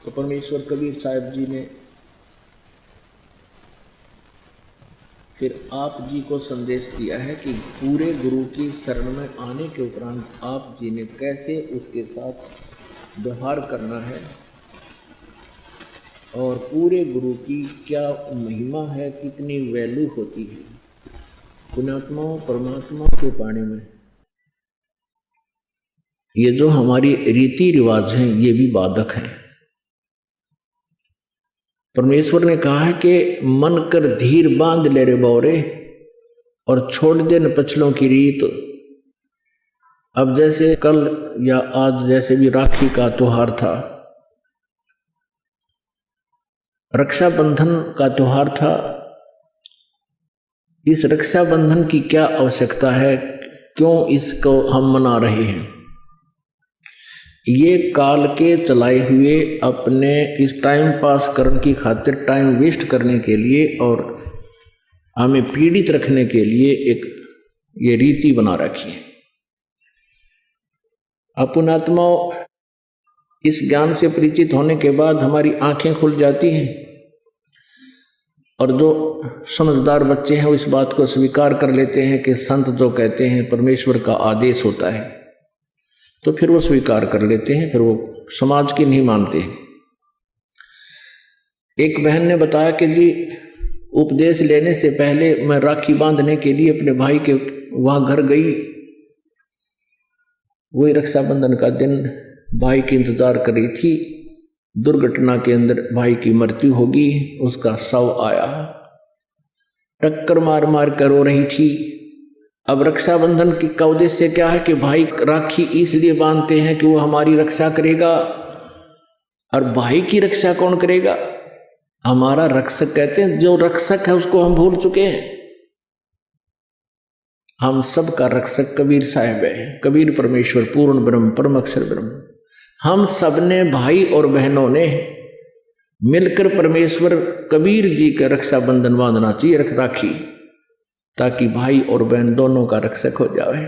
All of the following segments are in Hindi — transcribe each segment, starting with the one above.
तो परमेश्वर कबीर साहब जी ने फिर आप जी को संदेश दिया है कि पूरे गुरु की शरण में आने के उपरांत आप जी ने कैसे उसके साथ व्यवहार करना है और पूरे गुरु की क्या महिमा है, कितनी वैल्यू होती है पुण्यात्माओं परमात्मा के पाने में। ये जो हमारी रीति रिवाज हैं ये भी बाधक हैं। परमेश्वर ने कहा है कि मन कर धीर बांध ले रे बौरे और छोड़ दे न पछलों की रीत। अब जैसे कल या आज जैसे भी राखी का त्योहार था, रक्षाबंधन का त्योहार था, इस रक्षाबंधन की क्या आवश्यकता है, क्यों इसको हम मना रहे हैं? ये काल के चलाए हुए अपने इस टाइम पास करने की खातिर, टाइम वेस्ट करने के लिए और हमें पीड़ित रखने के लिए एक ये रीति बना रखी है। अपुणात्मा इस ज्ञान से परिचित होने के बाद हमारी आंखें खुल जाती हैं और जो समझदार बच्चे हैं वो इस बात को स्वीकार कर लेते हैं कि संत जो कहते हैं परमेश्वर का आदेश होता है, तो फिर वो स्वीकार कर लेते हैं, फिर वो समाज की नहीं मानते। एक बहन ने बताया कि जी उपदेश लेने से पहले मैं राखी बांधने के लिए अपने भाई के वहाँ घर गई। वही रक्षाबंधन का दिन भाई की इंतजार कर रही थी। दुर्घटना के अंदर भाई की मृत्यु होगी, उसका शव आया, टक्कर मार मार कर रो रही थी। अब रक्षाबंधन का उद्देश्य क्या है कि भाई राखी इसलिए बांधते हैं कि वो हमारी रक्षा करेगा। और भाई की रक्षा कौन करेगा? हमारा रक्षक कहते हैं, जो रक्षक है उसको हम भूल चुके हैं। हम सब का रक्षक कबीर साहब है, कबीर परमेश्वर पूर्ण ब्रह्म परम अक्षर ब्रह्म। हम सब ने भाई और बहनों ने मिलकर परमेश्वर कबीर जी का रक्षाबंधन बांधना चाहिए, राखी, ताकि भाई और बहन दोनों का रक्षक हो जाए।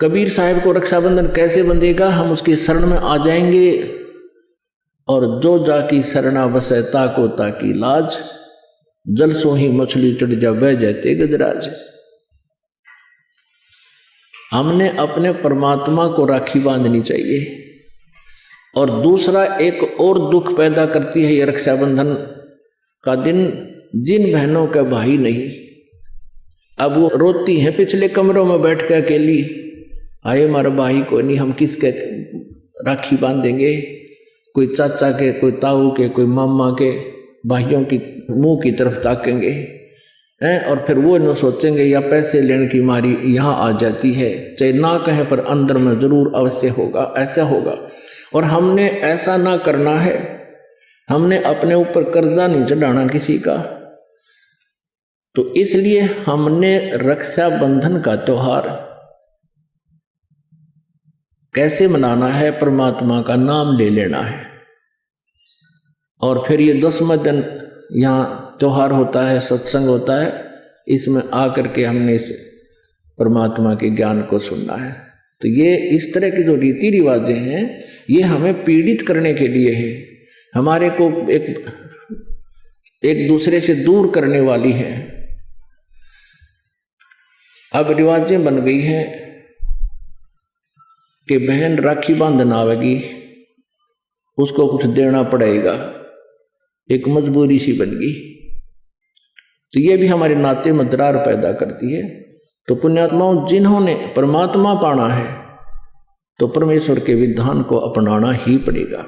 कबीर साहब को रक्षाबंधन कैसे बंधेगा? हम उसकी शरण में आ जाएंगे और जो जाकी शरणा बसे ताको ताकी लाज, जल सो ही मछली चढ़ जा बह जाते गजराज। हमने अपने परमात्मा को राखी बांधनी चाहिए। और दूसरा एक और दुख पैदा करती है ये रक्षाबंधन का दिन, जिन बहनों का भाई नहीं, अब वो रोती हैं पिछले कमरों में बैठ कर अकेली, आए हमारा भाई को नहीं, हम किसके राखी बांधेंगे? कोई चाचा के, कोई ताऊ के, कोई मामा के भाइयों की मुंह की तरफ ताकेंगे हैं। और फिर वो न सोचेंगे या पैसे लेने की मारी यहाँ आ जाती है, चाहे ना कहें पर अंदर में जरूर अवश्य होगा, ऐसा होगा। और हमने ऐसा ना करना है, हमने अपने ऊपर कर्जा नहीं चढ़ाना किसी का। तो इसलिए हमने रक्षाबंधन का त्योहार कैसे मनाना है? परमात्मा का नाम ले लेना है। और फिर ये 10वां दिन यहाँ त्योहार होता है, सत्संग होता है, इसमें आकर के हमने इस परमात्मा के ज्ञान को सुनना है। तो ये इस तरह की जो रीति रिवाजें हैं ये हमें पीड़ित करने के लिए है, हमारे को एक दूसरे से दूर करने वाली है। अब रिवाजें बन गई हैं कि बहन राखी बांधना आवेगी, उसको कुछ देना पड़ेगा, एक मजबूरी सी बन गई। तो ये भी हमारे नाते में दरार पैदा करती है। तो पुण्यात्माओं, जिन्होंने परमात्मा पाना है तो परमेश्वर के विधान को अपनाना ही पड़ेगा।